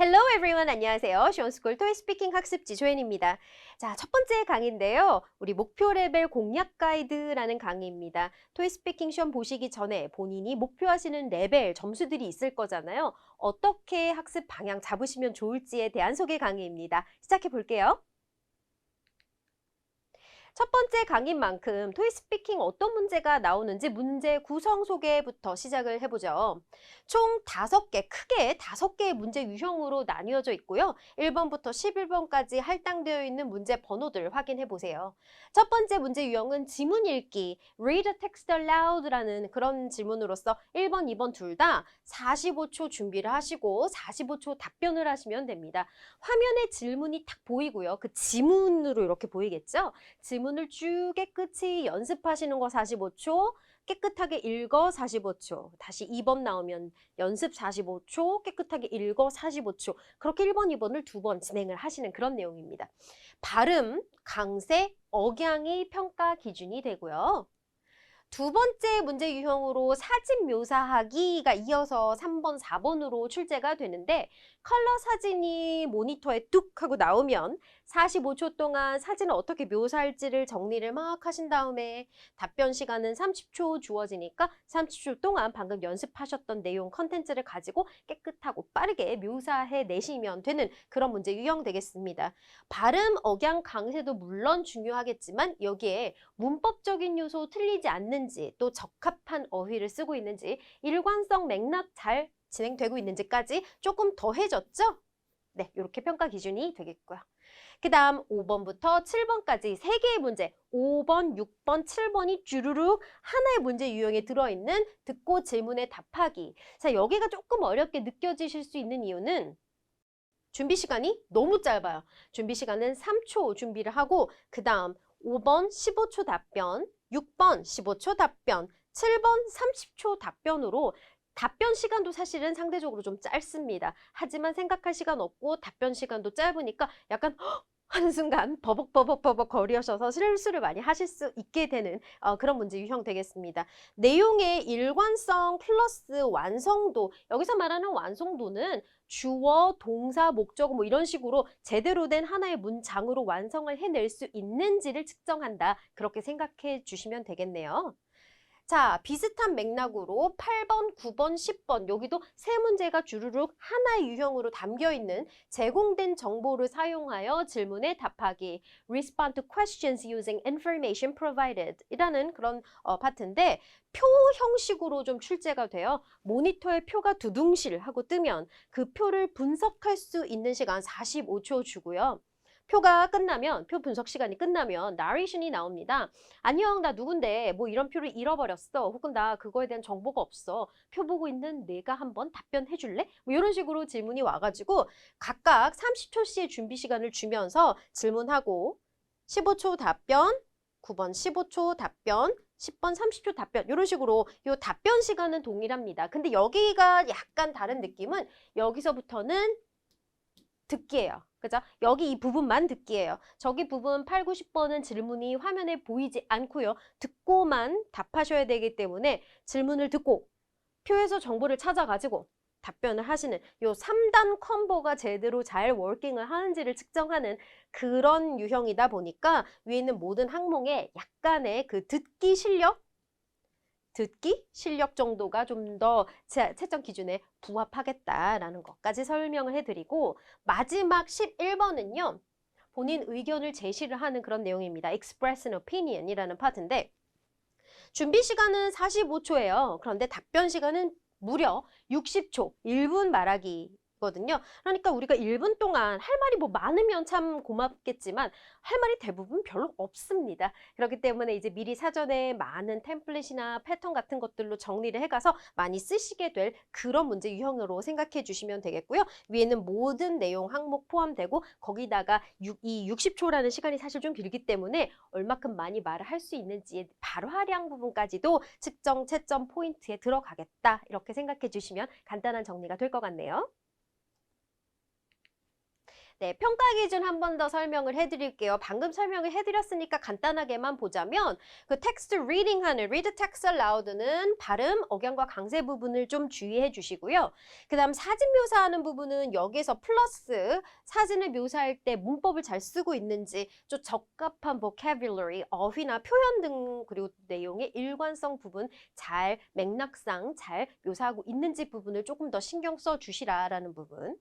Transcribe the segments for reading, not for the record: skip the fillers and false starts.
Hello everyone. 안녕하세요. 쇼스쿨 토익 스피킹 학습지 조연입니다. 자, 첫 번째 강의인데요. 우리 목표 레벨 공략 가이드라는 강의입니다. 토익 스피킹 시험 보시기 전에 본인이 목표하시는 레벨 점수들이 있을 거잖아요. 어떻게 학습 방향 잡으시면 좋을지에 대한 소개 강의입니다. 시작해 볼게요. 첫 번째 강의인 만큼 토익 스피킹 어떤 문제가 나오는지 문제 구성 소개부터 시작을 해보죠. 총 5개, 크게 5개의 문제 유형으로 나뉘어져 있고요. 1번부터 11번까지 할당되어 있는 문제 번호들 확인해 보세요. 첫 번째 문제 유형은 지문 읽기, read the text aloud라는 그런 질문으로서 1번, 2번 둘 다 45초 준비를 하시고 45초 답변을 하시면 됩니다. 화면에 질문이 딱 보이고요. 그 지문으로 이렇게 보이겠죠? 지문을 쭉 깨끗이 연습하시는 거 45초, 깨끗하게 읽어 45초, 다시 2번 나오면 연습 45초, 깨끗하게 읽어 45초. 그렇게 1번, 2번을 2번 진행을 하시는 그런 내용입니다. 발음, 강세, 억양이 평가 기준이 되고요. 두 번째 문제 유형으로 사진 묘사하기가 이어서 3번, 4번으로 출제가 되는데 컬러 사진이 모니터에 뚝 하고 나오면 45초 동안 사진을 어떻게 묘사할지를 정리를 막 하신 다음에 답변 시간은 30초 주어지니까 30초 동안 방금 연습하셨던 내용 컨텐츠를 가지고 깨끗하고 빠르게 묘사해 내시면 되는 그런 문제 유형 되겠습니다. 발음, 억양, 강세도 물론 중요하겠지만 여기에 문법적인 요소 틀리지 않는지 또 적합한 어휘를 쓰고 있는지 일관성 맥락 잘 진행되고 있는지까지 조금 더해졌죠? 네, 이렇게 평가 기준이 되겠고요. 그 다음 5번부터 7번까지 3개의 문제 5번, 6번, 7번이 주르륵 하나의 문제 유형에 들어있는 듣고 질문에 답하기. 자, 여기가 조금 어렵게 느껴지실 수 있는 이유는 준비 시간이 너무 짧아요. 준비 시간은 3초 준비를 하고 그 다음 5번 15초 답변, 6번 15초 답변, 7번 30초 답변으로 답변 시간도 사실은 상대적으로 좀 짧습니다. 하지만 생각할 시간 없고 답변 시간도 짧으니까 약간 한순간 버벅버벅버벅 거리셔서 실수를 많이 하실 수 있게 되는 그런 문제 유형 되겠습니다. 내용의 일관성 플러스 완성도, 여기서 말하는 완성도는 주어, 동사, 목적어 뭐 이런 식으로 제대로 된 하나의 문장으로 완성을 해낼 수 있는지를 측정한다. 그렇게 생각해 주시면 되겠네요. 자, 비슷한 맥락으로 8번, 9번, 10번 여기도 세 문제가 주르륵 하나의 유형으로 담겨있는 제공된 정보를 사용하여 질문에 답하기 Respond to questions using information provided 이라는 그런 파트인데 표 형식으로 좀 출제가 돼요. 모니터에 표가 두둥실 하고 뜨면 그 표를 분석할 수 있는 시간 45초 주고요. 표가 끝나면, 표 분석 시간이 끝나면 나레이션이 나옵니다. 안녕, 나 누군데 뭐 이런 표를 잃어버렸어. 혹은 나 그거에 대한 정보가 없어. 표 보고 있는 내가 한번 답변해 줄래? 뭐 이런 식으로 질문이 와가지고 각각 30초씩의 준비 시간을 주면서 질문하고 15초 답변, 9번 15초 답변, 10번 30초 답변 이런 식으로 요 답변 시간은 동일합니다. 근데 여기가 약간 다른 느낌은 여기서부터는 듣기예요. 그죠? 여기 이 부분만 듣기예요. 저기 부분 8, 9, 10번은 질문이 화면에 보이지 않고요. 듣고만 답하셔야 되기 때문에 질문을 듣고 표에서 정보를 찾아가지고 답변을 하시는 요 3단 콤보가 제대로 잘 워킹을 하는지를 측정하는 그런 유형이다 보니까 위에 있는 모든 항목에 약간의 그 듣기 실력 정도가 좀 더 채점 기준에 부합하겠다라는 것까지 설명을 해드리고 마지막 11번은요. 본인 의견을 제시를 하는 그런 내용입니다. Express an opinion이라는 파트인데 준비 시간은 45초예요. 그런데 답변 시간은 무려 60초, 1분 말하기 거든요. 그러니까 우리가 1분 동안 할 말이 뭐 많으면 참 고맙겠지만 할 말이 대부분 별로 없습니다. 그렇기 때문에 이제 미리 사전에 많은 템플릿이나 패턴 같은 것들로 정리를 해가서 많이 쓰시게 될 그런 문제 유형으로 생각해 주시면 되겠고요. 위에는 모든 내용 항목 포함되고 거기다가 이 60초라는 시간이 사실 좀 길기 때문에 얼마큼 많이 말을 할 수 있는지 발화량 부분까지도 측정, 채점 포인트에 들어가겠다. 이렇게 생각해 주시면 간단한 정리가 될 것 같네요. 네, 평가 기준 한 번 더 설명을 해드릴게요. 방금 설명을 해드렸으니까 간단하게만 보자면 그 텍스트 리딩하는 read text aloud는 발음, 억양과 강세 부분을 좀 주의해 주시고요. 그 다음 사진 묘사하는 부분은 여기서 플러스 사진을 묘사할 때 문법을 잘 쓰고 있는지 좀 적합한 vocabulary, 어휘나 표현 등 그리고 내용의 일관성 부분 잘 맥락상 잘 묘사하고 있는지 부분을 조금 더 신경 써 주시라라는 부분.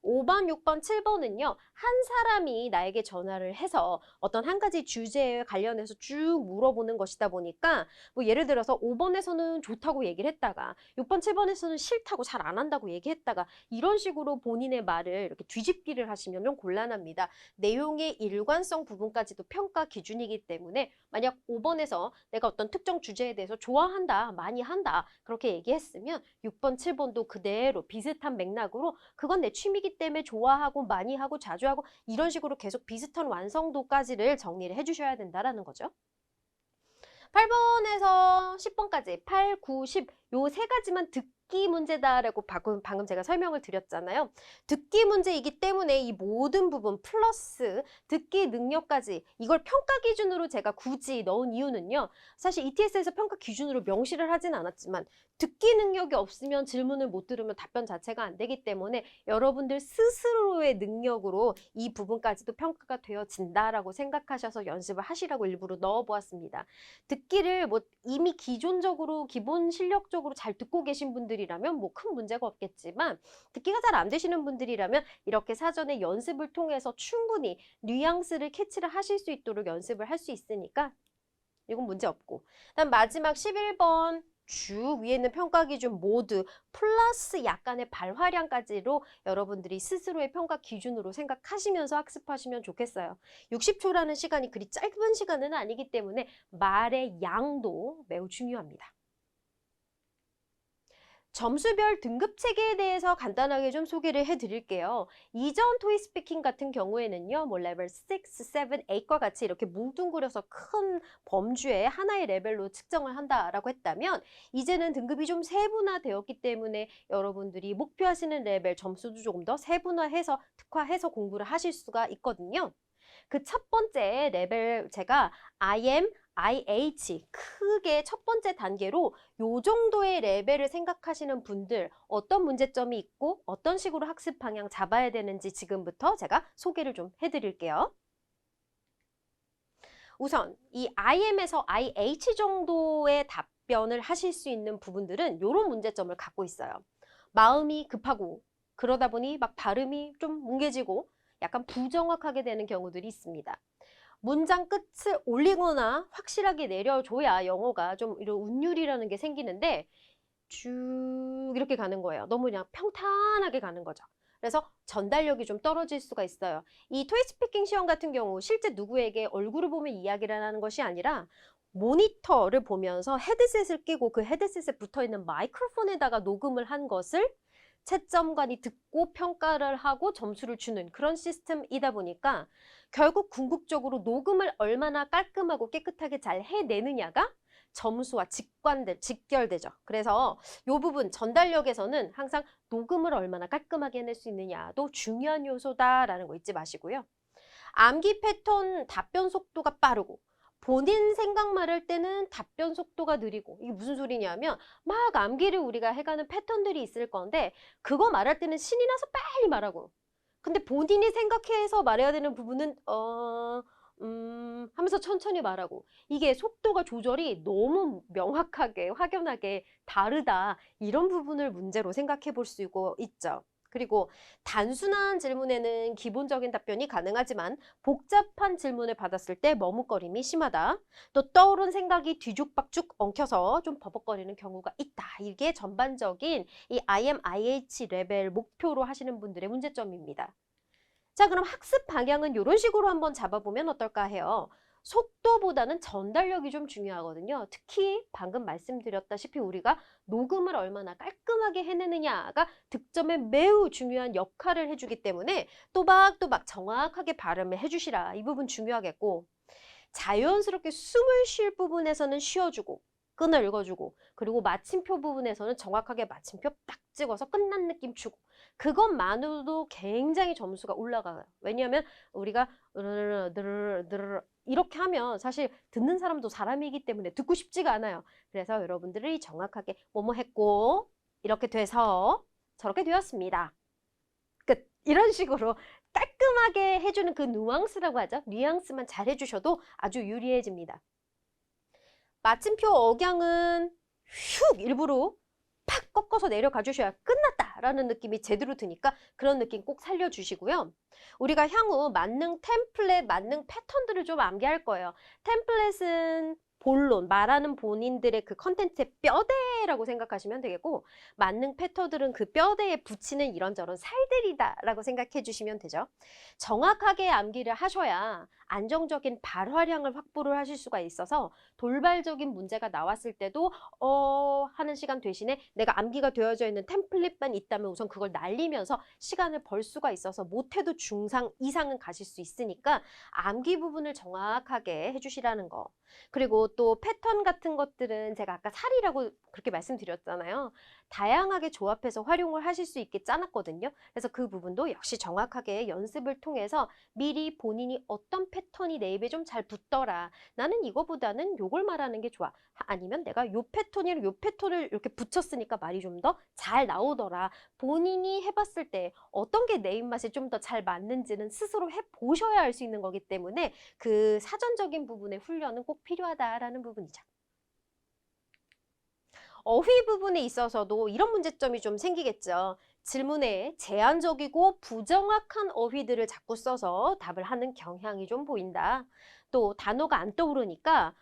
5번, 6번, 7번은요. 한 사람이 나에게 전화를 해서 어떤 한 가지 주제에 관련해서 쭉 물어보는 것이다 보니까 뭐 예를 들어서 5번에서는 좋다고 얘기를 했다가 6번, 7번에서는 싫다고 잘 안 한다고 얘기했다가 이런 식으로 본인의 말을 이렇게 뒤집기를 하시면 좀 곤란합니다. 내용의 일관성 부분까지도 평가 기준이기 때문에 만약 5번에서 내가 어떤 특정 주제에 대해서 좋아한다, 많이 한다 그렇게 얘기했으면 6번, 7번도 그대로 비슷한 맥락으로 그건 내 취미이기 때문에 좋아하고 많이 하고 자주 하고 이런 식으로 계속 비슷한 완성도까지를 정리를 해주셔야 된다는 거죠. 8번에서 10번까지 8, 9, 10 요 세 가지만 듣기 문제다라고 방금 제가 설명을 드렸잖아요. 듣기 문제이기 때문에 이 모든 부분 플러스 듣기 능력까지 이걸 평가 기준으로 제가 굳이 넣은 이유는요. 사실 ETS에서 평가 기준으로 명시를 하진 않았지만 듣기 능력이 없으면 질문을 못 들으면 답변 자체가 안 되기 때문에 여러분들 스스로의 능력으로 이 부분까지도 평가가 되어진다라고 생각하셔서 연습을 하시라고 일부러 넣어보았습니다. 듣기를 뭐 이미 기존적으로 기본 실력적으로 잘 듣고 계신 분들이라면 뭐 큰 문제가 없겠지만 듣기가 잘 안 되시는 분들이라면 이렇게 사전에 연습을 통해서 충분히 뉘앙스를 캐치를 하실 수 있도록 연습을 할 수 있으니까 이건 문제 없고. 그다음 마지막 11번 쭉 위에 있는 평가 기준 모두 플러스 약간의 발화량까지로 여러분들이 스스로의 평가 기준으로 생각하시면서 학습하시면 좋겠어요. 60초라는 시간이 그리 짧은 시간은 아니기 때문에 말의 양도 매우 중요합니다. 점수별 등급 체계에 대해서 간단하게 좀 소개를 해드릴게요. 이전 토익스피킹 같은 경우에는요, 뭐 레벨 6, 7, 8과 같이 이렇게 뭉뚱그려서 큰 범주의 하나의 레벨로 측정을 한다라고 했다면 이제는 등급이 좀 세분화되었기 때문에 여러분들이 목표하시는 레벨 점수도 조금 더 세분화해서 특화해서 공부를 하실 수가 있거든요. 그 첫 번째 레벨 제가 IM, IH 크게 첫 번째 단계로 요 정도의 레벨을 생각하시는 분들 어떤 문제점이 있고 어떤 식으로 학습 방향 잡아야 되는지 지금부터 제가 소개를 좀 해드릴게요. 우선 이 IM에서 IH 정도의 답변을 하실 수 있는 부분들은 이런 문제점을 갖고 있어요. 마음이 급하고 그러다 보니 막 발음이 좀 뭉개지고 약간 부정확하게 되는 경우들이 있습니다. 문장 끝을 올리거나 확실하게 내려줘야 영어가 좀 이런 운율이라는 게 생기는데 쭉 이렇게 가는 거예요. 너무 그냥 평탄하게 가는 거죠. 그래서 전달력이 좀 떨어질 수가 있어요. 이 토익 스피킹 시험 같은 경우 실제 누구에게 얼굴을 보며 이야기를 하는 것이 아니라 모니터를 보면서 헤드셋을 끼고 그 헤드셋에 붙어있는 마이크로폰에다가 녹음을 한 것을 채점관이 듣고 평가를 하고 점수를 주는 그런 시스템이다 보니까 결국 궁극적으로 녹음을 얼마나 깔끔하고 깨끗하게 잘 해내느냐가 점수와 직결되죠. 그래서 이 부분 전달력에서는 항상 녹음을 얼마나 깔끔하게 해낼 수 있느냐도 중요한 요소다라는 거 잊지 마시고요. 암기 패턴 답변 속도가 빠르고 본인 생각 말할 때는 답변 속도가 느리고 이게 무슨 소리냐면 막 암기를 우리가 해가는 패턴들이 있을 건데 그거 말할 때는 신이 나서 빨리 말하고 근데 본인이 생각해서 말해야 되는 부분은 하면서 천천히 말하고 이게 속도가 조절이 너무 명확하게 확연하게 다르다 이런 부분을 문제로 생각해 볼 수 있죠. 그리고 단순한 질문에는 기본적인 답변이 가능하지만 복잡한 질문을 받았을 때 머뭇거림이 심하다. 또 떠오른 생각이 뒤죽박죽 엉켜서 좀 버벅거리는 경우가 있다. 이게 전반적인 이 IM, IH 레벨 목표로 하시는 분들의 문제점입니다. 자, 그럼 학습 방향은 이런 식으로 한번 잡아보면 어떨까 해요. 속도보다는 전달력이 좀 중요하거든요. 특히 방금 말씀드렸다시피 우리가 녹음을 얼마나 깔끔하게 해내느냐가 득점에 매우 중요한 역할을 해주기 때문에 또박또박 정확하게 발음을 해주시라. 이 부분 중요하겠고 자연스럽게 숨을 쉴 부분에서는 쉬어주고 끈을 읽어주고 그리고 마침표 부분에서는 정확하게 마침표 딱 찍어서 끝난 느낌 주고 그것만으로도 굉장히 점수가 올라가요. 왜냐하면 우리가 이렇게 하면 사실 듣는 사람도 사람이기 때문에 듣고 싶지가 않아요. 그래서 여러분들이 정확하게 뭐뭐 했고 이렇게 돼서 저렇게 되었습니다. 끝. 이런 식으로 깔끔하게 해주는 그 뉘앙스라고 하죠. 뉘앙스만 잘 해주셔도 아주 유리해집니다. 마침표 억양은 휙 일부러 팍 꺾어서 내려가 주셔야 끝났다라는 느낌이 제대로 드니까 그런 느낌 꼭 살려주시고요. 우리가 향후 만능 템플릿, 만능 패턴들을 좀 암기할 거예요. 템플릿은 본론, 말하는 본인들의 그 컨텐츠의 뼈대라고 생각하시면 되겠고 만능 패턴들은 그 뼈대에 붙이는 이런저런 살들이다라고 생각해 주시면 되죠. 정확하게 암기를 하셔야 안정적인 발화량을 확보를 하실 수가 있어서 돌발적인 문제가 나왔을 때도 하는 시간 대신에 내가 암기가 되어져 있는 템플릿만 있다면 우선 그걸 날리면서 시간을 벌 수가 있어서 못해도 중상 이상은 가실 수 있으니까 암기 부분을 정확하게 해주시라는 거. 그리고 또 패턴 같은 것들은 제가 아까 살이라고 그렇게 말씀드렸잖아요. 다양하게 조합해서 활용을 하실 수 있게 짜놨거든요. 그래서 그 부분도 역시 정확하게 연습을 통해서 미리 본인이 어떤 패턴이 내 입에 좀 잘 붙더라. 나는 이거보다는 요걸 말하는 게 좋아. 아니면 내가 요 패턴이랑 요 패턴을 이렇게 붙였으니까 말이 좀 더 잘 나오더라. 본인이 해봤을 때 어떤 게 내 입맛에 좀 더 잘 맞는지는 스스로 해보셔야 알 수 있는 거기 때문에 그 사전적인 부분의 훈련은 꼭 필요하다라는 부분이죠. 어휘 부분에 있어서도 이런 문제점이 좀 생기겠죠. 질문에 제한적이고 부정확한 어휘들을 자꾸 써서 답을 하는 경향이 좀 보인다. 또 단어가 안 떠오르니까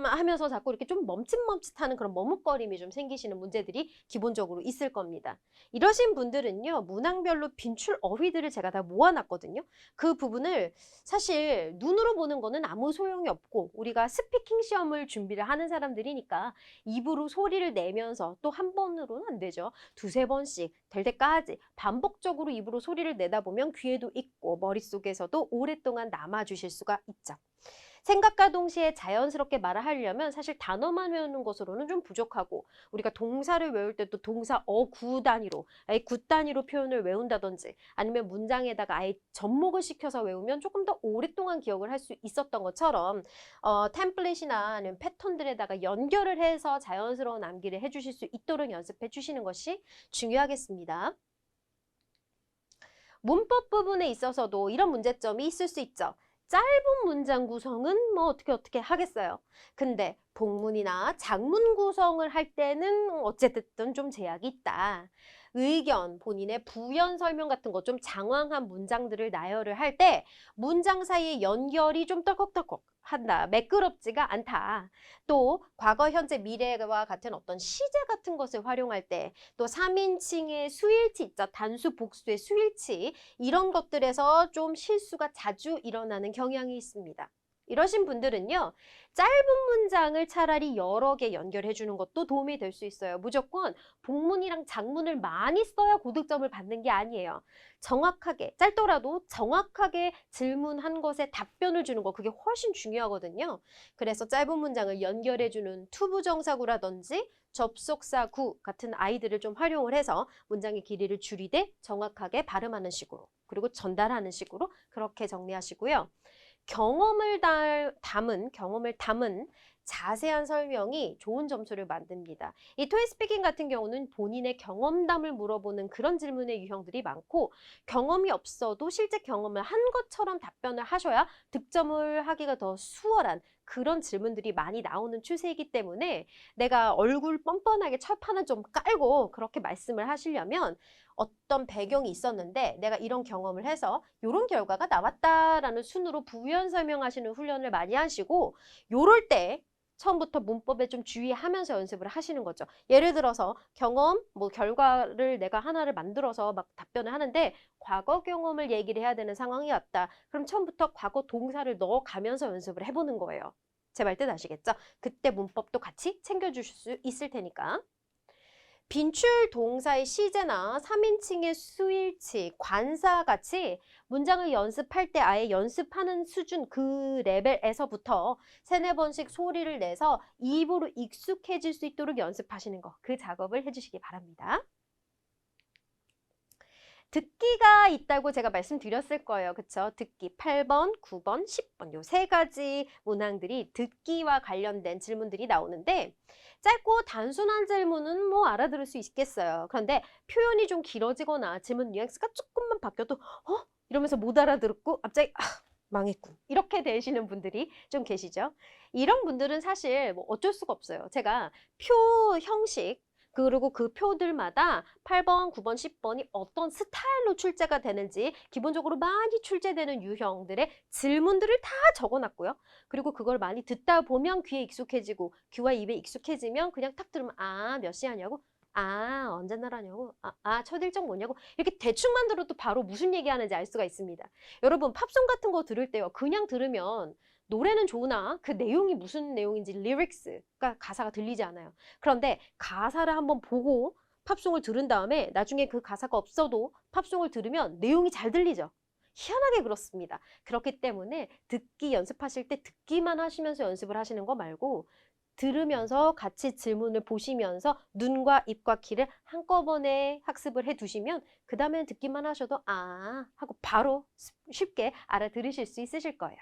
하면서 자꾸 이렇게 좀 멈칫멈칫하는 그런 머뭇거림이 좀 생기시는 문제들이 기본적으로 있을 겁니다. 이러신 분들은요, 문항별로 빈출 어휘들을 제가 다 모아놨거든요. 그 부분을 사실 눈으로 보는 거는 아무 소용이 없고 우리가 스피킹 시험을 준비를 하는 사람들이니까 입으로 소리를 내면서 또 한 번으로는 안 되죠. 두세 번씩 될 때까지 반복적으로 입으로 소리를 내다 보면 귀에도 있고 머릿속에서도 오랫동안 남아주실 수가 있죠. 생각과 동시에 자연스럽게 말을 하려면 사실 단어만 외우는 것으로는 좀 부족하고 우리가 동사를 외울 때도 동사 구 단위로 아예 구 단위로 표현을 외운다든지 아니면 문장에다가 아예 접목을 시켜서 외우면 조금 더 오랫동안 기억을 할 수 있었던 것처럼 템플릿이나 아니면 패턴들에다가 연결을 해서 자연스러운 암기를 해주실 수 있도록 연습해 주시는 것이 중요하겠습니다. 문법 부분에 있어서도 이런 문제점이 있을 수 있죠. 짧은 문장 구성은 뭐 어떻게 하겠어요. 근데 복문이나 장문 구성을 할 때는 어쨌든 좀 제약이 있다. 의견, 본인의 부연 설명 같은 거 좀 장황한 문장들을 나열을 할 때 문장 사이의 연결이 좀 떨컥떨컥 한다. 매끄럽지가 않다. 또 과거, 현재, 미래와 같은 어떤 시제 같은 것을 활용할 때 또 3인칭의 수일치 있죠. 단수, 복수의 수일치 이런 것들에서 좀 실수가 자주 일어나는 경향이 있습니다. 이러신 분들은요. 짧은 문장을 차라리 여러 개 연결해 주는 것도 도움이 될 수 있어요. 무조건 복문이랑 장문을 많이 써야 고득점을 받는 게 아니에요. 정확하게, 짧더라도 정확하게 질문한 것에 답변을 주는 거 그게 훨씬 중요하거든요. 그래서 짧은 문장을 연결해 주는 투부정사구라든지 접속사구 같은 아이들을 좀 활용을 해서 문장의 길이를 줄이되 정확하게 발음하는 식으로 그리고 전달하는 식으로 그렇게 정리하시고요. 경험을 담은 자세한 설명이 좋은 점수를 만듭니다. 이 토익스피킹 같은 경우는 본인의 경험담을 물어보는 그런 질문의 유형들이 많고 경험이 없어도 실제 경험을 한 것처럼 답변을 하셔야 득점을 하기가 더 수월한 그런 질문들이 많이 나오는 추세이기 때문에 내가 얼굴 뻔뻔하게 철판을 좀 깔고 그렇게 말씀을 하시려면 어떤 배경이 있었는데 내가 이런 경험을 해서 이런 결과가 나왔다라는 순으로 부연 설명하시는 훈련을 많이 하시고 요럴 때 처음부터 문법에 좀 주의하면서 연습을 하시는 거죠. 예를 들어서 경험, 결과를 내가 하나를 만들어서 막 답변을 하는데 과거 경험을 얘기를 해야 되는 상황이 왔다. 그럼 처음부터 과거 동사를 넣어가면서 연습을 해보는 거예요. 제 말 뜻 아시겠죠? 그때 문법도 같이 챙겨주실 수 있을 테니까. 빈출 동사의 시제나 3인칭의 수일치, 관사같이 문장을 연습할 때 아예 연습하는 수준 그 레벨에서부터 3-4번씩 소리를 내서 입으로 익숙해질 수 있도록 연습하시는 거, 그 작업을 해주시기 바랍니다. 듣기가 있다고 제가 말씀드렸을 거예요. 그쵸? 듣기 8번, 9번, 10번 요 3가지 문항들이 듣기와 관련된 질문들이 나오는데 짧고 단순한 질문은 뭐 알아들을 수 있겠어요. 그런데 표현이 좀 길어지거나 질문 뉘앙스가 조금만 바뀌어도 이러면서 못 알아들었고 갑자기 망했군. 이렇게 되시는 분들이 좀 계시죠? 이런 분들은 사실 뭐 어쩔 수가 없어요. 제가 표 형식 그리고 그 표들마다 8번, 9번, 10번이 어떤 스타일로 출제가 되는지 기본적으로 많이 출제되는 유형들의 질문들을 다 적어놨고요. 그리고 그걸 많이 듣다 보면 귀에 익숙해지고 귀와 입에 익숙해지면 그냥 탁 들으면 몇 시 하냐고? 언제 나라냐고? 첫 일정 뭐냐고? 이렇게 대충만 들어도 바로 무슨 얘기하는지 알 수가 있습니다. 여러분 팝송 같은 거 들을 때요. 그냥 들으면 노래는 좋으나 그 내용이 무슨 내용인지 리릭스가 가사가 들리지 않아요. 그런데 가사를 한번 보고 팝송을 들은 다음에 나중에 그 가사가 없어도 팝송을 들으면 내용이 잘 들리죠. 희한하게 그렇습니다. 그렇기 때문에 듣기 연습하실 때 듣기만 하시면서 연습을 하시는 거 말고 들으면서 같이 질문을 보시면서 눈과 입과 귀를 한꺼번에 학습을 해 두시면 그 다음엔 듣기만 하셔도 하고 바로 쉽게 알아들으실 수 있으실 거예요.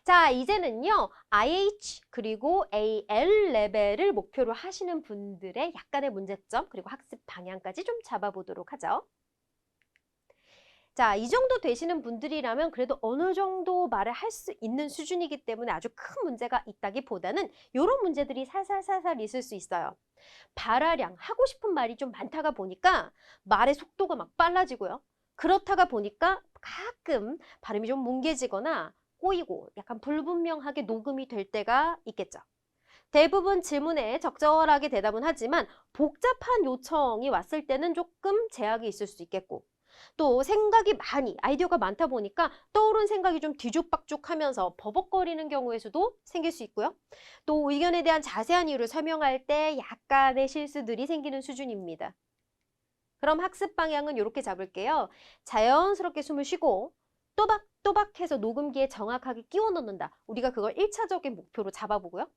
자, 이제는요, IH 그리고 AL 레벨을 목표로 하시는 분들의 약간의 문제점 그리고 학습 방향까지 좀 잡아보도록 하죠. 자, 이 정도 되시는 분들이라면 그래도 어느 정도 말을 할 수 있는 수준이기 때문에 아주 큰 문제가 있다기보다는 이런 문제들이 살살살살 있을 수 있어요. 발화량, 하고 싶은 말이 좀 많다가 보니까 말의 속도가 막 빨라지고요. 그렇다가 보니까 가끔 발음이 좀 뭉개지거나 꼬이고 약간 불분명하게 녹음이 될 때가 있겠죠. 대부분 질문에 적절하게 대답은 하지만 복잡한 요청이 왔을 때는 조금 제약이 있을 수 있겠고 또 생각이 아이디어가 많다 보니까 떠오른 생각이 좀 뒤죽박죽하면서 버벅거리는 경우의 수도 생길 수 있고요. 또 의견에 대한 자세한 이유를 설명할 때 약간의 실수들이 생기는 수준입니다. 그럼 학습 방향은 이렇게 잡을게요. 자연스럽게 숨을 쉬고 또박또박 해서 녹음기에 정확하게 끼워 넣는다. 우리가 그걸 1차적인 목표로 잡아보고요.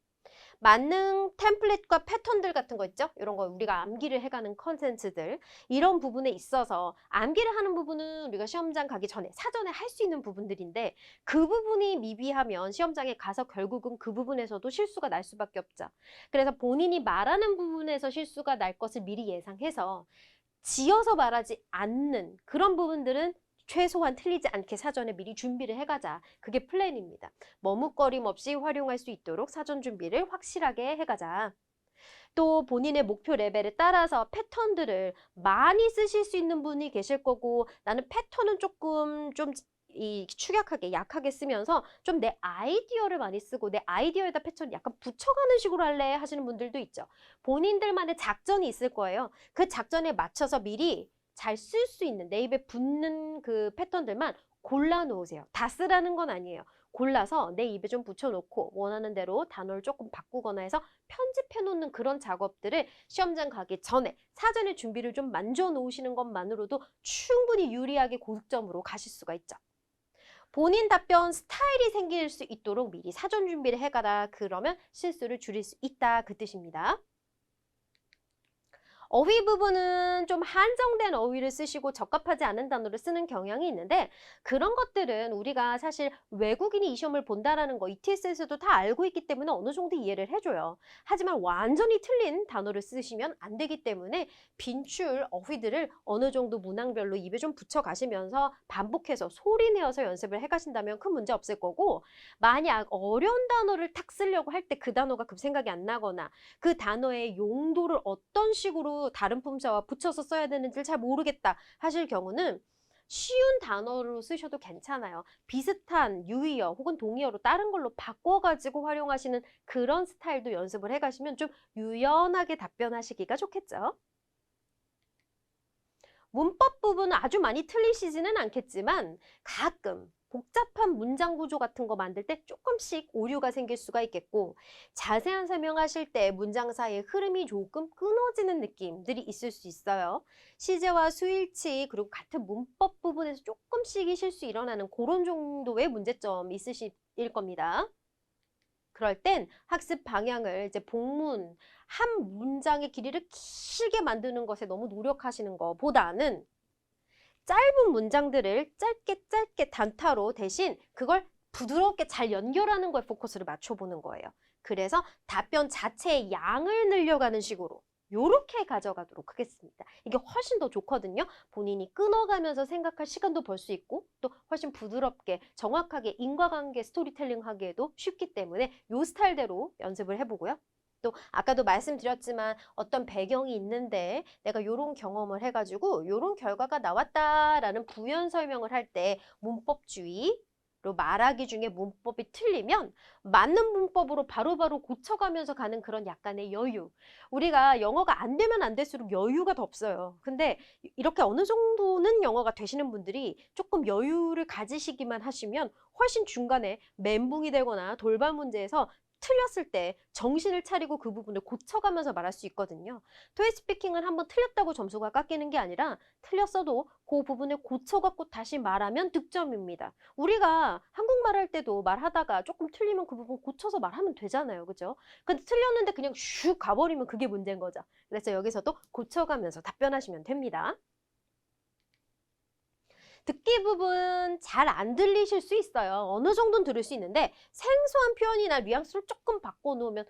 만능 템플릿과 패턴들 같은 거 있죠? 이런 거 우리가 암기를 해가는 컨텐츠들 이런 부분에 있어서 암기를 하는 부분은 우리가 시험장 가기 전에 사전에 할 수 있는 부분들인데 그 부분이 미비하면 시험장에 가서 결국은 그 부분에서도 실수가 날 수밖에 없죠. 그래서 본인이 말하는 부분에서 실수가 날 것을 미리 예상해서 지어서 말하지 않는 그런 부분들은 최소한 틀리지 않게 사전에 미리 준비를 해가자. 그게 플랜입니다. 머뭇거림 없이 활용할 수 있도록 사전 준비를 확실하게 해가자. 또 본인의 목표 레벨에 따라서 패턴들을 많이 쓰실 수 있는 분이 계실 거고 나는 패턴은 조금 좀 축약하게 약하게 쓰면서 좀 내 아이디어를 많이 쓰고 내 아이디어에다 패턴 약간 붙여가는 식으로 할래 하시는 분들도 있죠. 본인들만의 작전이 있을 거예요. 그 작전에 맞춰서 미리 잘 쓸 수 있는 내 입에 붙는 그 패턴들만 골라 놓으세요. 다 쓰라는 건 아니에요. 골라서 내 입에 좀 붙여놓고 원하는 대로 단어를 조금 바꾸거나 해서 편집해 놓는 그런 작업들을 시험장 가기 전에 사전에 준비를 좀 만져 놓으시는 것만으로도 충분히 유리하게 고득점으로 가실 수가 있죠. 본인 답변 스타일이 생길 수 있도록 미리 사전 준비를 해가라. 그러면 실수를 줄일 수 있다. 그 뜻입니다. 어휘 부분은 좀 한정된 어휘를 쓰시고 적합하지 않은 단어를 쓰는 경향이 있는데 그런 것들은 우리가 사실 외국인이 이 시험을 본다라는 거 ETS에서도 다 알고 있기 때문에 어느 정도 이해를 해줘요. 하지만 완전히 틀린 단어를 쓰시면 안 되기 때문에 빈출 어휘들을 어느 정도 문항별로 입에 좀 붙여가시면서 반복해서 소리 내어서 연습을 해가신다면 큰 문제 없을 거고 만약 어려운 단어를 탁 쓰려고 할 때 그 단어가 급 생각이 안 나거나 그 단어의 용도를 어떤 식으로 다른 품사와 붙여서 써야 되는지를 잘 모르겠다 하실 경우는 쉬운 단어로 쓰셔도 괜찮아요. 비슷한 유의어 혹은 동의어로 다른 걸로 바꿔가지고 활용하시는 그런 스타일도 연습을 해가시면 좀 유연하게 답변하시기가 좋겠죠. 문법 부분은 아주 많이 틀리시지는 않겠지만 가끔 복잡한 문장 구조 같은 거 만들 때 조금씩 오류가 생길 수가 있겠고, 자세한 설명하실 때 문장 사이의 흐름이 조금 끊어지는 느낌들이 있을 수 있어요. 시제와 수일치, 그리고 같은 문법 부분에서 조금씩의 실수 일어나는 그런 정도의 문제점이 있으실 겁니다. 그럴 땐 학습 방향을 이제 복문, 한 문장의 길이를 길게 만드는 것에 너무 노력하시는 것보다는 짧은 문장들을 짧게 짧게 단타로 대신 그걸 부드럽게 잘 연결하는 거에 포커스를 맞춰보는 거예요. 그래서 답변 자체의 양을 늘려가는 식으로 요렇게 가져가도록 하겠습니다. 이게 훨씬 더 좋거든요. 본인이 끊어가면서 생각할 시간도 벌 수 있고 또 훨씬 부드럽게 정확하게 인과관계 스토리텔링 하기에도 쉽기 때문에 요 스타일대로 연습을 해보고요. 또 아까도 말씀드렸지만 어떤 배경이 있는데 내가 요런 경험을 해가지고 요런 결과가 나왔다라는 부연 설명을 할 때 문법주의로 말하기 중에 문법이 틀리면 맞는 문법으로 바로바로 고쳐가면서 가는 그런 약간의 여유. 우리가 영어가 안 되면 안 될수록 여유가 더 없어요. 근데 이렇게 어느 정도는 영어가 되시는 분들이 조금 여유를 가지시기만 하시면 훨씬 중간에 멘붕이 되거나 돌발 문제에서 틀렸을 때 정신을 차리고 그 부분을 고쳐가면서 말할 수 있거든요. 토익 스피킹은 한번 틀렸다고 점수가 깎이는 게 아니라 틀렸어도 그 부분을 고쳐갖고 다시 말하면 득점입니다. 우리가 한국말 할 때도 말하다가 조금 틀리면 그 부분 고쳐서 말하면 되잖아요. 그죠? 근데 틀렸는데 그냥 슉 가버리면 그게 문제인 거죠. 그래서 여기서도 고쳐가면서 답변하시면 됩니다. 듣기 부분 잘 안 들리실 수 있어요. 어느 정도는 들을 수 있는데 생소한 표현이나 뉘앙스를 조금 바꿔놓으면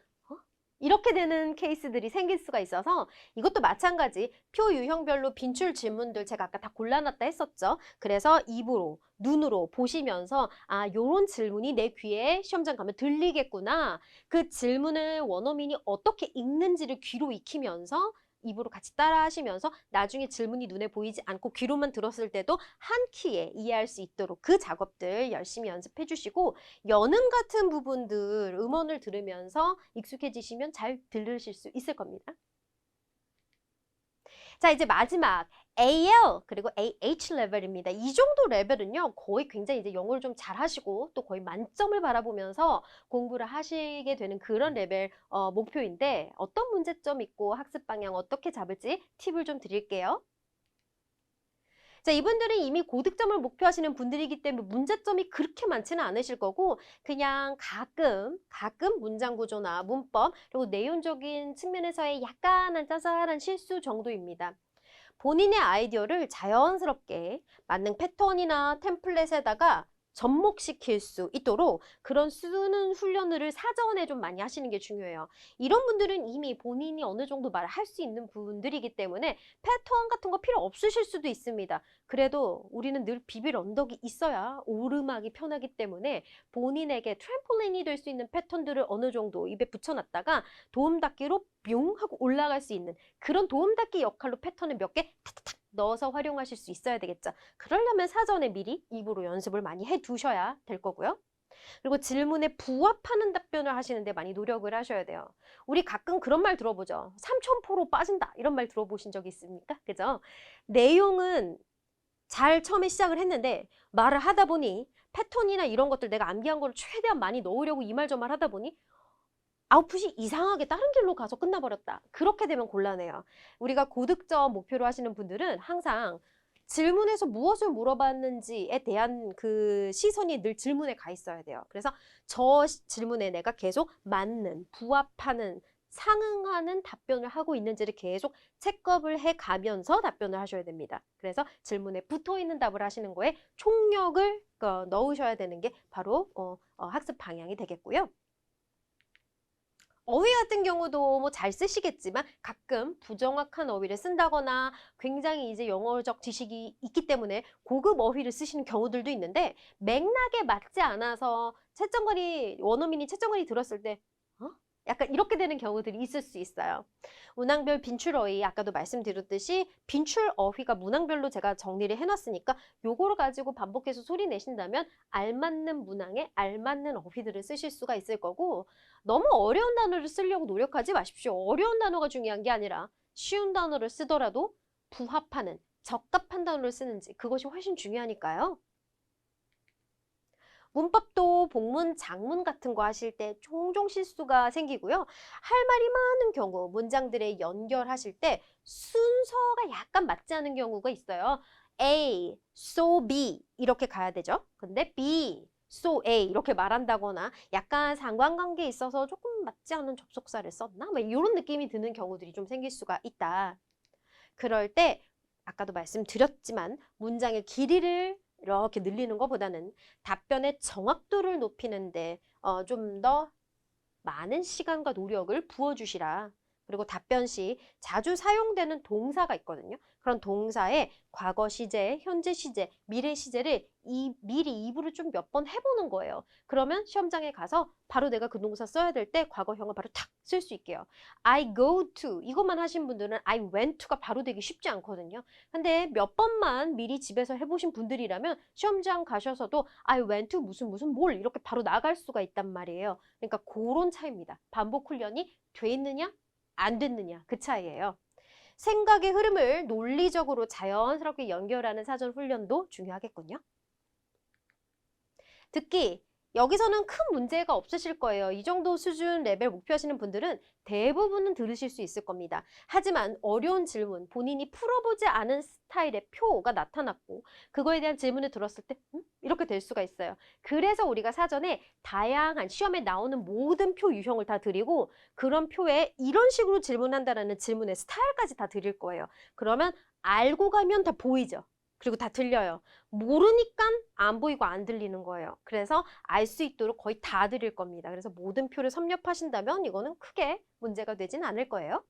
이렇게 되는 케이스들이 생길 수가 있어서 이것도 마찬가지 표 유형별로 빈출 질문들 제가 아까 다 골라놨다 했었죠. 그래서 입으로, 눈으로 보시면서 아, 요런 질문이 내 귀에 시험장 가면 들리겠구나. 그 질문을 원어민이 어떻게 읽는지를 귀로 익히면서 입으로 같이 따라 하시면서 나중에 질문이 눈에 보이지 않고 귀로만 들었을 때도 한 키에 이해할 수 있도록 그 작업들 열심히 연습해 주시고 연음 같은 부분들 음원을 들으면서 익숙해지시면 잘 들으실 수 있을 겁니다. 자, 이제 마지막 AL 그리고 AH 레벨입니다. 이 정도 레벨은요, 거의 굉장히 이제 영어를 좀 잘하시고 또 거의 만점을 바라보면서 공부를 하시게 되는 그런 레벨 목표인데 어떤 문제점 있고 학습 방향 어떻게 잡을지 팁을 좀 드릴게요. 자, 이분들은 이미 고득점을 목표하시는 분들이기 때문에 문제점이 그렇게 많지는 않으실 거고 그냥 가끔 문장 구조나 문법 그리고 내용적인 측면에서의 약간한 짜잘한 실수 정도입니다. 본인의 아이디어를 자연스럽게 맞는 패턴이나 템플릿에다가 접목시킬 수 있도록 그런 쓰는 훈련을 사전에 좀 많이 하시는 게 중요해요. 이런 분들은 이미 본인이 어느 정도 말을 할 수 있는 분들이기 때문에 패턴 같은 거 필요 없으실 수도 있습니다. 그래도 우리는 늘 비빌 언덕이 있어야 오르막이 편하기 때문에 본인에게 트램폴린이 될 수 있는 패턴들을 어느 정도 입에 붙여놨다가 도움닫기로 뿅 하고 올라갈 수 있는 그런 도움닫기 역할로 패턴을 몇 개 탁탁탁 넣어서 활용하실 수 있어야 되겠죠. 그러려면 사전에 미리 입으로 연습을 많이 해두셔야 될 거고요. 그리고 질문에 부합하는 답변을 하시는데 많이 노력을 하셔야 돼요. 우리 가끔 그런 말 들어보죠. 삼천포로 빠진다 이런 말 들어보신 적 있습니까? 그죠? 내용은 잘 처음에 시작을 했는데 말을 하다 보니 패턴이나 이런 것들 내가 암기한 거를 최대한 많이 넣으려고 이 말 저 말 하다 보니 아웃풋이 이상하게 다른 길로 가서 끝나버렸다. 그렇게 되면 곤란해요. 우리가 고득점 목표로 하시는 분들은 항상 질문에서 무엇을 물어봤는지에 대한 그 시선이 늘 질문에 가 있어야 돼요. 그래서 저 질문에 내가 계속 맞는, 부합하는, 상응하는 답변을 하고 있는지를 계속 체크업을 해 가면서 답변을 하셔야 됩니다. 그래서 질문에 붙어 있는 답을 하시는 거에 총력을 넣으셔야 되는 게 바로 학습 방향이 되겠고요. 어휘 같은 경우도 뭐 잘 쓰시겠지만 가끔 부정확한 어휘를 쓴다거나 굉장히 이제 영어적 지식이 있기 때문에 고급 어휘를 쓰시는 경우들도 있는데 맥락에 맞지 않아서 원어민이 채점관이 들었을 때 어? 약간 이렇게 되는 경우들이 있을 수 있어요. 문항별 빈출 어휘 아까도 말씀드렸듯이 빈출 어휘가 문항별로 제가 정리를 해놨으니까 요거를 가지고 반복해서 소리 내신다면 알맞는 문항에 알맞는 어휘들을 쓰실 수가 있을 거고 너무 어려운 단어를 쓰려고 노력하지 마십시오. 어려운 단어가 중요한 게 아니라 쉬운 단어를 쓰더라도 부합하는 적합한 단어를 쓰는지 그것이 훨씬 중요하니까요. 문법도 복문, 장문 같은 거 하실 때 종종 실수가 생기고요. 할 말이 많은 경우, 문장들의 연결하실 때 순서가 약간 맞지 않은 경우가 있어요. A, so B 이렇게 가야 되죠. 근데 B, so A 이렇게 말한다거나 약간 상관관계에 있어서 조금 맞지 않은 접속사를 썼나? 뭐 이런 느낌이 드는 경우들이 좀 생길 수가 있다. 그럴 때 아까도 말씀드렸지만 문장의 길이를 이렇게 늘리는 것보다는 답변의 정확도를 높이는데 좀 더 많은 시간과 노력을 부어주시라. 그리고 답변 시 자주 사용되는 동사가 있거든요. 그런 동사의 과거 시제, 현재 시제, 미래 시제를 미리 입으로 좀 몇 번 해보는 거예요. 그러면 시험장에 가서 바로 내가 그 동사 써야 될 때 과거형을 바로 탁 쓸 수 있게요. I go to 이것만 하신 분들은 I went to가 바로 되기 쉽지 않거든요. 근데 몇 번만 미리 집에서 해보신 분들이라면 시험장 가셔서도 I went to 무슨 무슨 뭘 이렇게 바로 나갈 수가 있단 말이에요. 그러니까 그런 차이입니다. 반복 훈련이 돼 있느냐 안 됐느냐 그 차이예요. 생각의 흐름을 논리적으로 자연스럽게 연결하는 사전 훈련도 중요하겠군요. 듣기. 여기서는 큰 문제가 없으실 거예요. 이 정도 수준 레벨 목표하시는 분들은 대부분은 들으실 수 있을 겁니다. 하지만 어려운 질문, 본인이 풀어보지 않은 스타일의 표가 나타났고 그거에 대한 질문을 들었을 때 이렇게 될 수가 있어요. 그래서 우리가 사전에 다양한 시험에 나오는 모든 표 유형을 다 드리고 그런 표에 이런 식으로 질문한다라는 질문의 스타일까지 다 드릴 거예요. 그러면 알고 가면 다 보이죠. 그리고 다 들려요. 모르니까 안 보이고 안 들리는 거예요. 그래서 알 수 있도록 거의 다 드릴 겁니다. 그래서 모든 표를 섭렵하신다면 이거는 크게 문제가 되진 않을 거예요.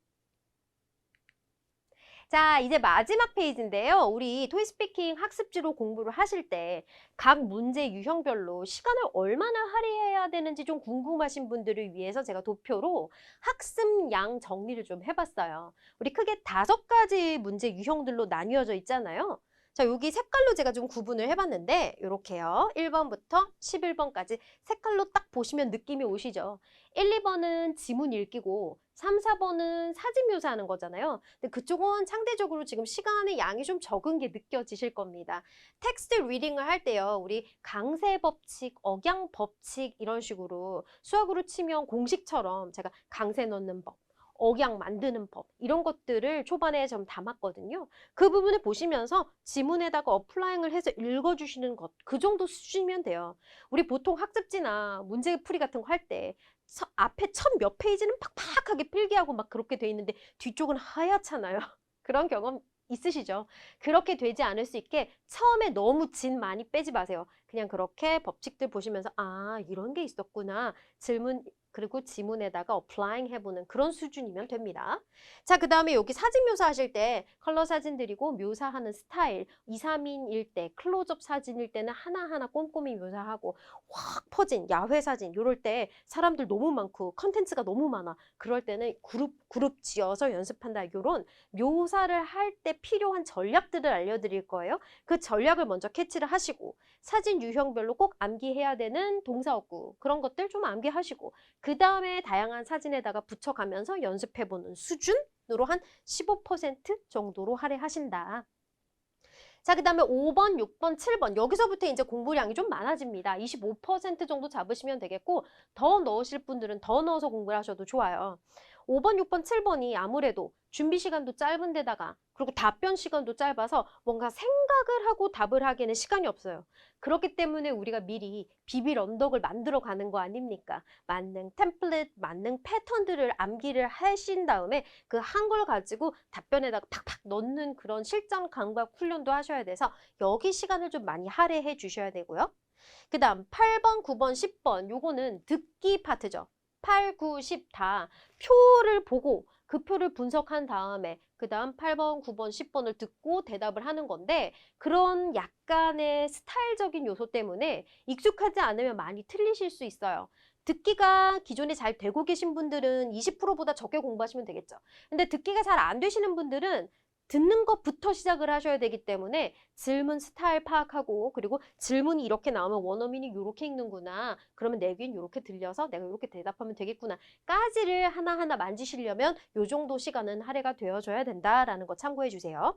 자, 이제 마지막 페이지인데요. 우리 토익스피킹 학습지로 공부를 하실 때 각 문제 유형별로 시간을 얼마나 할애해야 되는지 좀 궁금하신 분들을 위해서 제가 도표로 학습량 정리를 좀 해봤어요. 우리 크게 5가지 문제 유형들로 나뉘어져 있잖아요. 자, 여기 색깔로 제가 좀 구분을 해봤는데 이렇게요. 1번부터 11번까지 색깔로 딱 보시면 느낌이 오시죠? 1, 2번은 지문 읽기고 3, 4번은 사진 묘사하는 거잖아요. 근데 그쪽은 상대적으로 지금 시간의 양이 좀 적은 게 느껴지실 겁니다. 텍스트 리딩을 할 때요. 우리 강세 법칙, 억양 법칙 이런 식으로 수학으로 치면 공식처럼 제가 강세 넣는 법, 억양 만드는 법 이런 것들을 초반에 좀 담았거든요. 그 부분을 보시면서 지문에다가 어플라잉을 해서 읽어주시는 것 그 정도 수준이면 돼요. 우리 보통 학습지나 문제풀이 같은 거 할 때 앞에 첫 몇 페이지는 팍팍하게 필기하고 막 그렇게 돼 있는데 뒤쪽은 하얗잖아요. 그런 경험 있으시죠? 그렇게 되지 않을 수 있게 처음에 너무 진 많이 빼지 마세요. 그냥 그렇게 법칙들 보시면서 아 이런 게 있었구나. 질문 그리고 지문에다가 어플라잉 해보는 그런 수준이면 됩니다. 자, 그 다음에 여기 사진 묘사하실 때 컬러 사진 드리고 묘사하는 스타일 2, 3인일 때 클로즈업 사진일 때는 하나하나 꼼꼼히 묘사하고 확 퍼진 야외 사진 이럴 때 사람들 너무 많고 컨텐츠가 너무 많아. 그럴 때는 그룹 지어서 연습한다. 이런 묘사를 할 때 필요한 전략들을 알려드릴 거예요. 그 전략을 먼저 캐치를 하시고 사진 유형별로 꼭 암기해야 되는 동사어구 그런 것들 좀 암기하시고 그 다음에 다양한 사진에다가 붙여가면서 연습해보는 수준으로 한 15% 정도로 할애하신다. 자, 그 다음에 5번, 6번, 7번 여기서부터 이제 공부량이 좀 많아집니다. 25% 정도 잡으시면 되겠고 더 넣으실 분들은 더 넣어서 공부를 하셔도 좋아요. 5번, 6번, 7번이 아무래도 준비 시간도 짧은 데다가 그리고 답변 시간도 짧아서 뭔가 생각을 하고 답을 하기에는 시간이 없어요. 그렇기 때문에 우리가 미리 비빌 언덕을 만들어 가는 거 아닙니까? 맞는 템플릿, 맞는 패턴들을 암기를 하신 다음에 그 한 걸 가지고 답변에다가 팍팍 넣는 그런 실전 감각 훈련도 하셔야 돼서 여기 시간을 좀 많이 할애해 주셔야 되고요. 그 다음 8번, 9번, 10번 요거는 듣기 파트죠. 8, 9, 10 다 표를 보고 그 표를 분석한 다음에 그 다음 8번, 9번, 10번을 듣고 대답을 하는 건데 그런 약간의 스타일적인 요소 때문에 익숙하지 않으면 많이 틀리실 수 있어요. 듣기가 기존에 잘 되고 계신 분들은 20%보다 적게 공부하시면 되겠죠. 근데 듣기가 잘 안 되시는 분들은 듣는 것부터 시작을 하셔야 되기 때문에 질문 스타일 파악하고 그리고 질문이 이렇게 나오면 원어민이 이렇게 읽는구나. 그러면 내 귀는 이렇게 들려서 내가 이렇게 대답하면 되겠구나. 까지를 하나하나 만지시려면 요 정도 시간은 할애가 되어줘야 된다라는 거 참고해 주세요.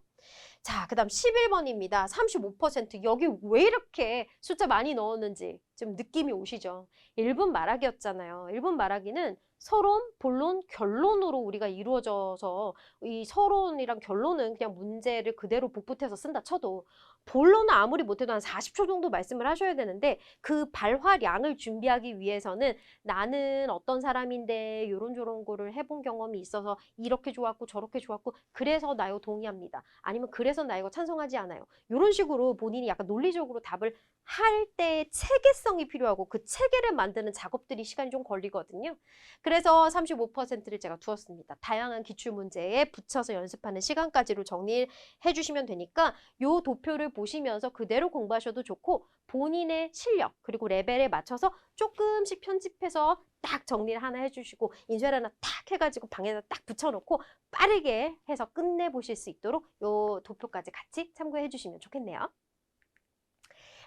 자, 그 다음 11번입니다. 35%. 여기 왜 이렇게 숫자 많이 넣었는지 좀 느낌이 오시죠? 1분 말하기였잖아요. 1분 말하기는 서론, 본론, 결론으로 우리가 이루어져서 이 서론이랑 결론은 그냥 문제를 그대로 복붙해서 쓴다 쳐도 본론은 아무리 못해도 한 40초 정도 말씀을 하셔야 되는데 그 발화량을 준비하기 위해서는 나는 어떤 사람인데 요런저런 거를 해본 경험이 있어서 이렇게 좋았고 저렇게 좋았고 그래서 나 이거 동의합니다. 아니면 그래서 나 이거 찬성하지 않아요. 이런 식으로 본인이 약간 논리적으로 답을 할 때 체계성이 필요하고 그 체계를 만드는 작업들이 시간이 좀 걸리거든요. 그래서 35%를 제가 두었습니다. 다양한 기출문제에 붙여서 연습하는 시간까지로 정리해 주시면 되니까 요 도표를 보시면서 그대로 공부하셔도 좋고 본인의 실력 그리고 레벨에 맞춰서 조금씩 편집해서 딱 정리를 하나 해주시고 인쇄를 하나 딱 해가지고 방에다 딱 붙여놓고 빠르게 해서 끝내보실 수 있도록 요 도표까지 같이 참고해 주시면 좋겠네요.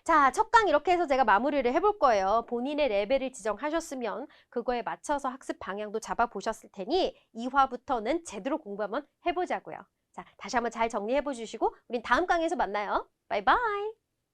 자, 첫 강 이렇게 해서 제가 마무리를 해볼 거예요. 본인의 레벨을 지정하셨으면 그거에 맞춰서 학습 방향도 잡아보셨을 테니 2화부터는 제대로 공부 한번 해보자고요. 자, 다시 한번 잘 정리해 보시고 우린 다음 강에서 만나요. 바이바이.